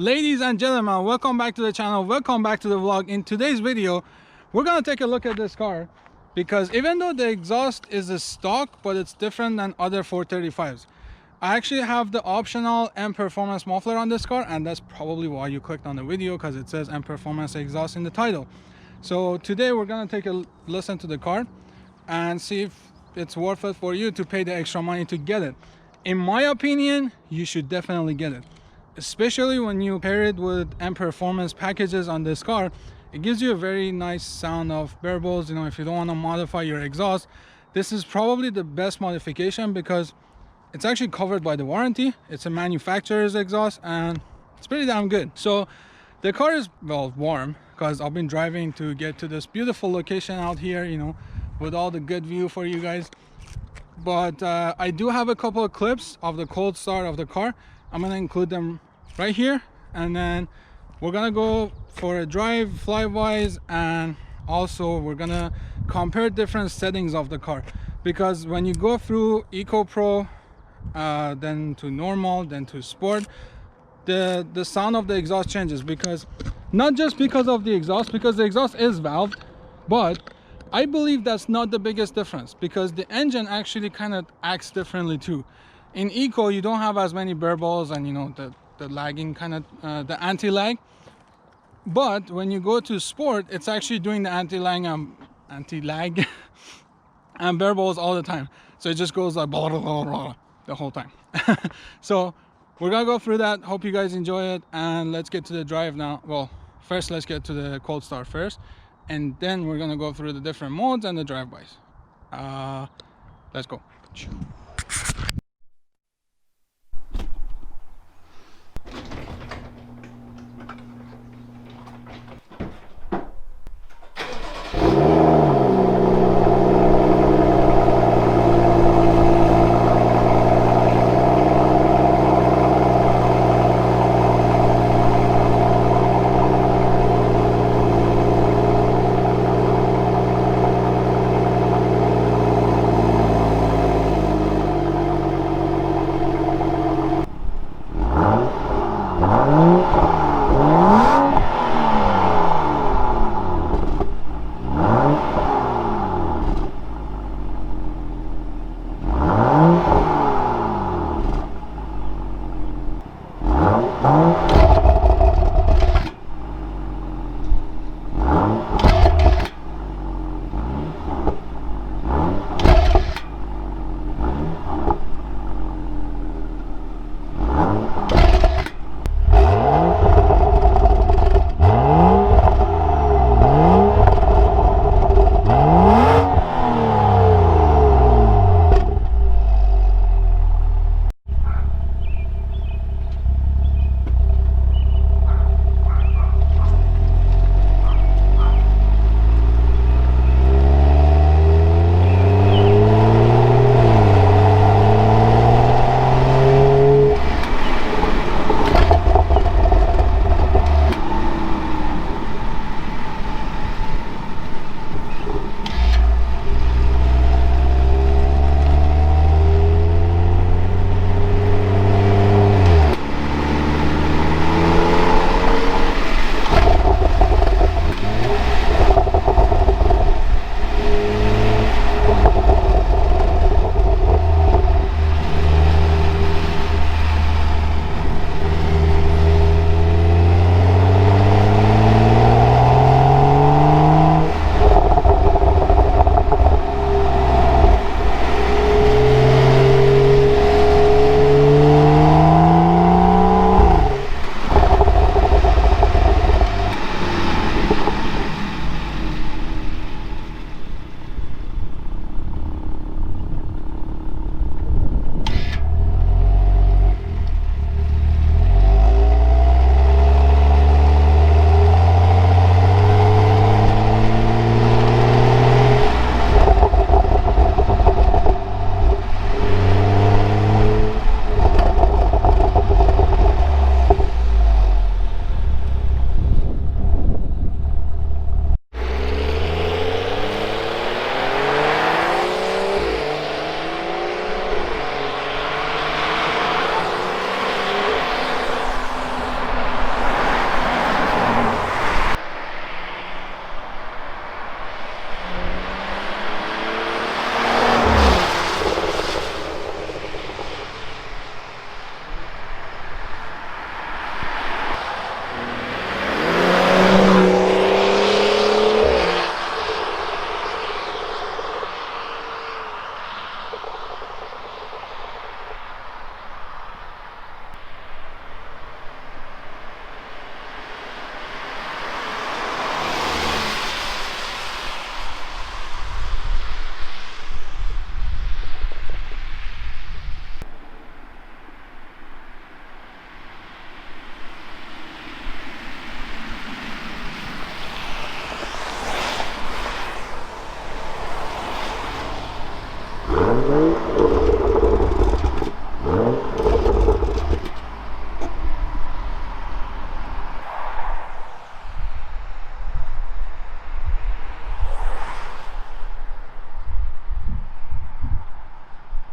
Ladies and gentlemen, welcome back to the channel, welcome back to the vlog. In today's video we're gonna take a look at this car because even though the exhaust is a stock, but it's different than other 435s. I actually have the optional M Performance muffler on this car, and that's probably why you clicked on the video, because it says M Performance exhaust in the title. So today we're gonna take a listen to the car and see if it's worth it for you to pay the extra money to get it. In my opinion, you should definitely get it, especially when you pair it with M Performance packages on this car. It gives you a very nice sound of variables. You know, if you don't want to modify your exhaust, this is probably the best modification because it's actually covered by the warranty. It's a manufacturer's exhaust and it's pretty damn good. So the car is, well, warm because I've been driving to get to this beautiful location out here, you know, with all the good view for you guys. But I do have a couple of clips of the cold start of the car. I'm gonna include them right here, and then we're gonna go for a drive flywise, and also we're gonna compare different settings of the car, because when you go through Eco Pro, then to normal, then to sport, the sound of the exhaust changes, because not just because of the exhaust, because the exhaust is valved, but I believe that's not the biggest difference, because the engine actually kind of acts differently too. In Eco you don't have as many burbles and, you know, the lagging kind of the anti-lag, but when you go to sport, it's actually doing the anti-lag and burbles all the time. So it just goes like blah, blah, blah, blah, the whole time. So we're gonna go through that. Hope you guys enjoy it, and let's get to the drive now. Well, first let's get to the cold start first, and then we're gonna go through the different modes and the drive-bys. Let's go.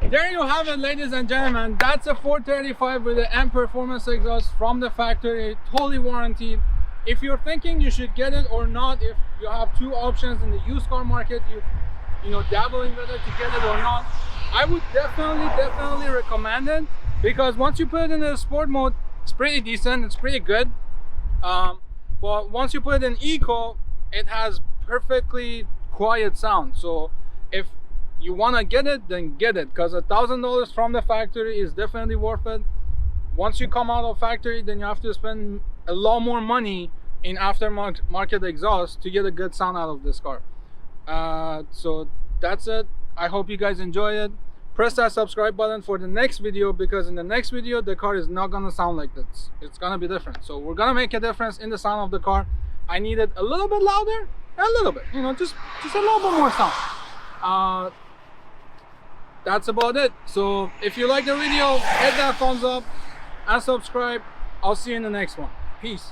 There you have it, ladies and gentlemen. That's a 435 with the M performance exhaust from the factory, totally warranted. If you're thinking you should get it or not, if you have two options in the used car market, you know, dabbling whether to get it or not, I would definitely recommend it, because once you put it in the sport mode, it's pretty decent, it's pretty good. But once you put it in eco, it has perfectly quiet sound. So if you want to get it, then get it, because $1,000 from the factory is definitely worth it. Once you come out of factory, then you have to spend a lot more money in aftermarket exhaust to get a good sound out of this car. So that's it. I hope you guys enjoy it. Press that subscribe button for the next video, because in the next video the car is not gonna sound like this. It's gonna be different. So we're gonna make a difference in the sound of the car. I need it a little bit louder, a little bit, you know, just a little bit more sound. That's about it. So if you like the video, hit that thumbs up and subscribe. I'll see you in the next one. Peace.